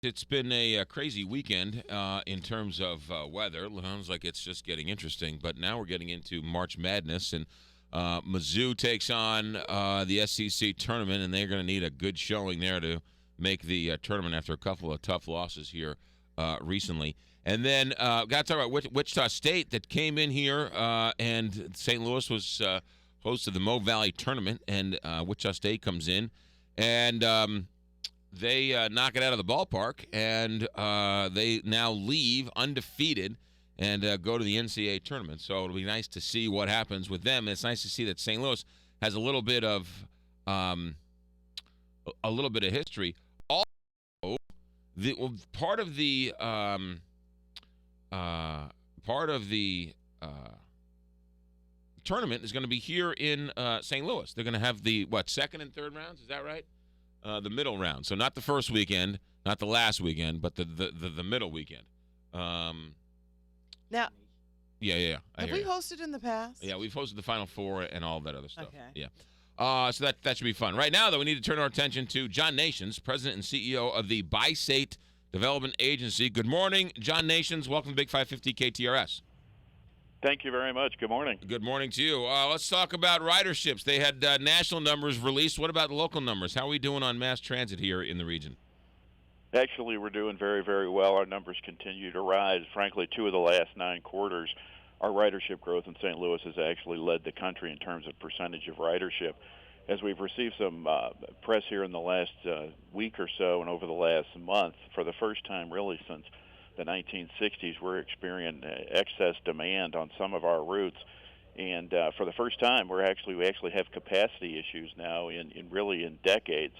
It's been a crazy weekend in terms of weather. It sounds like it's just getting interesting, but now we're getting into March Madness, and Mizzou takes on the SEC tournament, and they're going to need a good showing there to make the tournament after a couple of tough losses here recently. And then got to talk about Wichita State that came in here, and St. Louis was host of the Mo Valley tournament, and Wichita State comes in, and they knock it out of the ballpark, and they now leave undefeated and go to the NCAA tournament. So it'll be nice to see what happens with them. And it's nice to see that St. Louis has a little bit of history. Also, part of the tournament is going to be here in St. Louis. They're going to have the second and third rounds. Is that right? The middle round. So not the first weekend, not the last weekend, but the middle weekend. Now, yeah. have we hosted in the past? Yeah, we've hosted the Final Four and all that other stuff. Okay. Yeah. So that should be fun. Right now, though, we need to turn our attention to John Nations, President and CEO of the Bi-State Development Agency. Good morning, John Nations. Welcome to Big 550 KTRS. Thank you very much. Good morning. Good morning to you. Let's talk about riderships. They had national numbers released. What about local numbers? How are we doing on mass transit here in the region? Actually, we're doing very, very well. Our numbers continue to rise. Frankly, 2 of the last 9 quarters, our ridership growth in St. Louis has actually led the country in terms of percentage of ridership. As we've received some press here in the last week or so and over the last month, for the first time really since the 1960s, we're experiencing excess demand on some of our routes, and for the first time, we actually have capacity issues now in decades,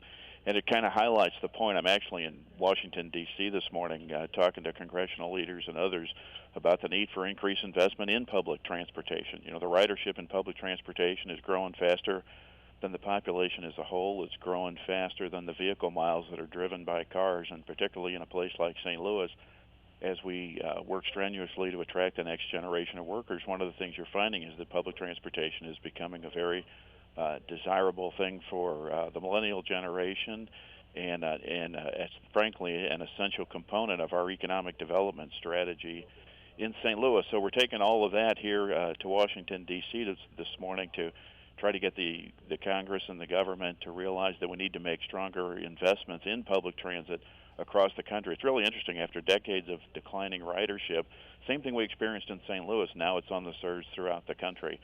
and it kind of highlights the point. I'm actually in Washington D.C. this morning, talking to congressional leaders and others about the need for increased investment in public transportation. You know, the ridership in public transportation is growing faster than the population as a whole. It's growing faster than the vehicle miles that are driven by cars, and particularly in a place like St. Louis, as we work strenuously to attract the next generation of workers. One of the things you're finding is that public transportation is becoming a very desirable thing for the millennial generation, and it's frankly an essential component of our economic development strategy in St. Louis. So we're taking all of that here to Washington, D.C. this morning to try to get the Congress and the government to realize that we need to make stronger investments in public transit across the country. It's really interesting. After decades of declining ridership, same thing we experienced in St. Louis, now it's on the surge throughout the country.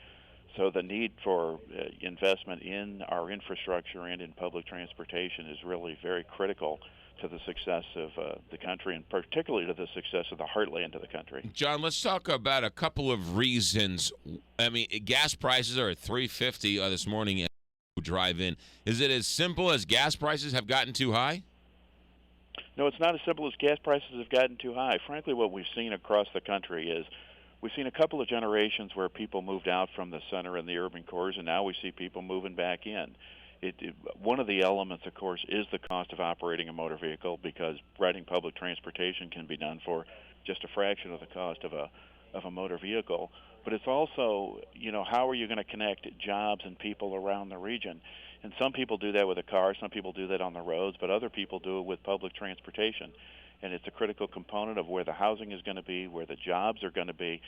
So the need for investment in our infrastructure and in public transportation is really very critical to the success of the country, and particularly to the success of the heartland of the country. John, let's talk about a couple of reasons. I mean, gas prices are at $3.50 this morning as you drive in. Is it as simple as gas prices have gotten too high? No, it's not as simple as gas prices have gotten too high. Frankly, what we've seen across the country is we've seen a couple of generations where people moved out from the center and the urban cores, and now we see people moving back in. One of the elements, of course, is the cost of operating a motor vehicle, because riding public transportation can be done for just a fraction of the cost of a motor vehicle. But it's also, how are you going to connect jobs and people around the region? And some people do that with a car, some people do that on the roads, but other people do it with public transportation. And it's a critical component of where the housing is going to be, where the jobs are going to be.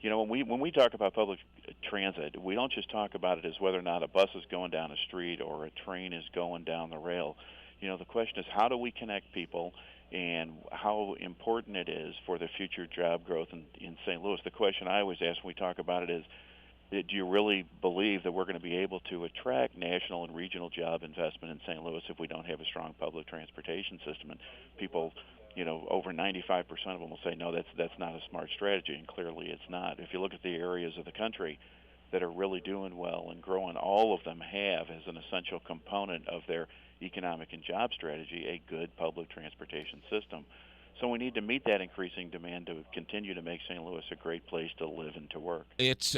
When we talk about public transit, we don't just talk about it as whether or not a bus is going down a street or a train is going down the rail. The question is, how do we connect people, and how important it is for the future job growth in St. Louis. The question I always ask when we talk about it is, do you really believe that we're going to be able to attract national and regional job investment in St. Louis if we don't have a strong public transportation system? And people, over 95% of them will say, no, that's not a smart strategy, and clearly it's not. If you look at the areas of the country that are really doing well and growing, all of them have as an essential component of their economic and job strategy a good public transportation system. So we need to meet that increasing demand to continue to make St. Louis a great place to live and to work. It's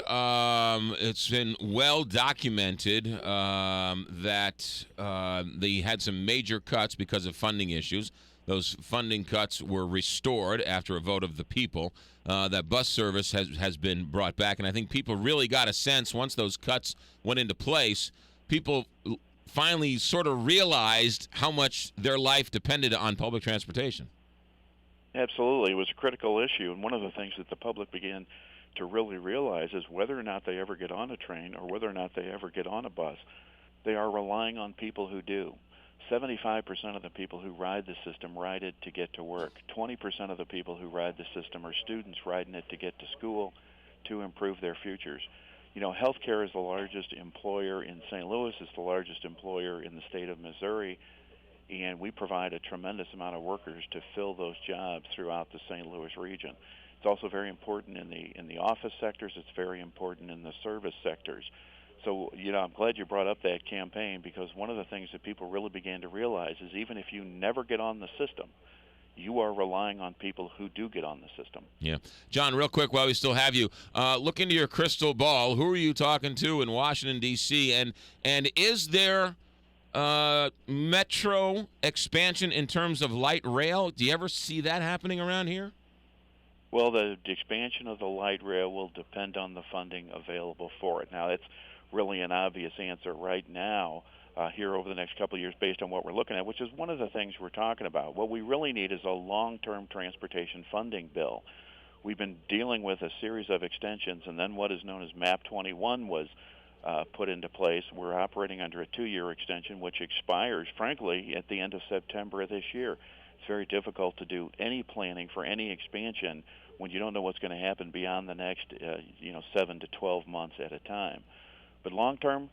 been well documented that they had some major cuts because of funding issues. Those funding cuts were restored after a vote of the people. That bus service has been brought back, and I think people really got a sense once those cuts went into place. People finally sort of realized how much their life depended on public transportation. Absolutely. It was a critical issue, and one of the things that the public began to really realize is whether or not they ever get on a train or whether or not they ever get on a bus, they are relying on people who do. 75% of the people who ride the system ride it to get to work. 20% of the people who ride the system are students riding it to get to school to improve their futures. You know, healthcare is the largest employer in St. Louis. It's the largest employer in the state of Missouri, and we provide a tremendous amount of workers to fill those jobs throughout the St. Louis region. It's also very important in the office sectors. It's very important in the service sectors. So, you know, I'm glad you brought up that campaign, because one of the things that people really began to realize is even if you never get on the system, you are relying on people who do get on the system. Yeah. John, real quick while we still have you, look into your crystal ball. Who are you talking to in Washington, D.C., and is there metro expansion in terms of light rail? Do you ever see that happening around here? Well, the expansion of the light rail will depend on the funding available for it. Now, it's really an obvious answer right now here over the next couple of years based on what we're looking at, which is one of the things we're talking about. What we really need is a long-term transportation funding bill. We've been dealing with a series of extensions, and then what is known as MAP 21 was put into place. We're operating under a 2-year extension, which expires, frankly, at the end of September of this year. It's very difficult to do any planning for any expansion when you don't know what's going to happen beyond the next 7 to 12 months at a time. But long term,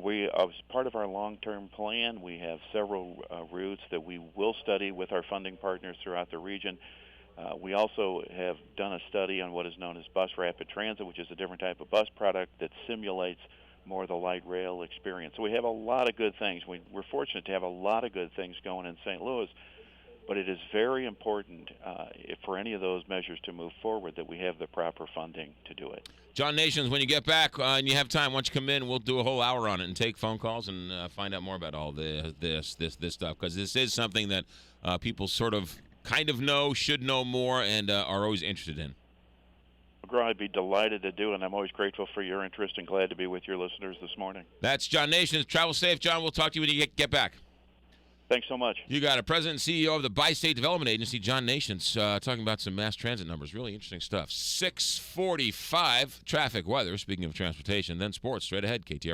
we as part of our long-term plan, we have several routes that we will study with our funding partners throughout the region. We also have done a study on what is known as bus rapid transit, which is a different type of bus product that simulates more of the light rail experience. So we have a lot of good things. We're fortunate to have a lot of good things going in St. Louis, but it is very important for any of those measures to move forward that we have the proper funding to do it. John Nations, when you get back and you have time, why don't you come in? We'll do a whole hour on it and take phone calls and find out more about all this stuff, because this is something that people sort of kind of know, should know more, and are always interested in. McGraw, I'd be delighted to do, and I'm always grateful for your interest and glad to be with your listeners this morning. That's John Nations. Travel safe, John. We'll talk to you when you get back. Thanks so much. You got it. President and CEO of the Bi-State Development Agency, John Nations, talking about some mass transit numbers. Really interesting stuff. 6:45, traffic, weather, speaking of transportation, then sports. Straight ahead, KTR.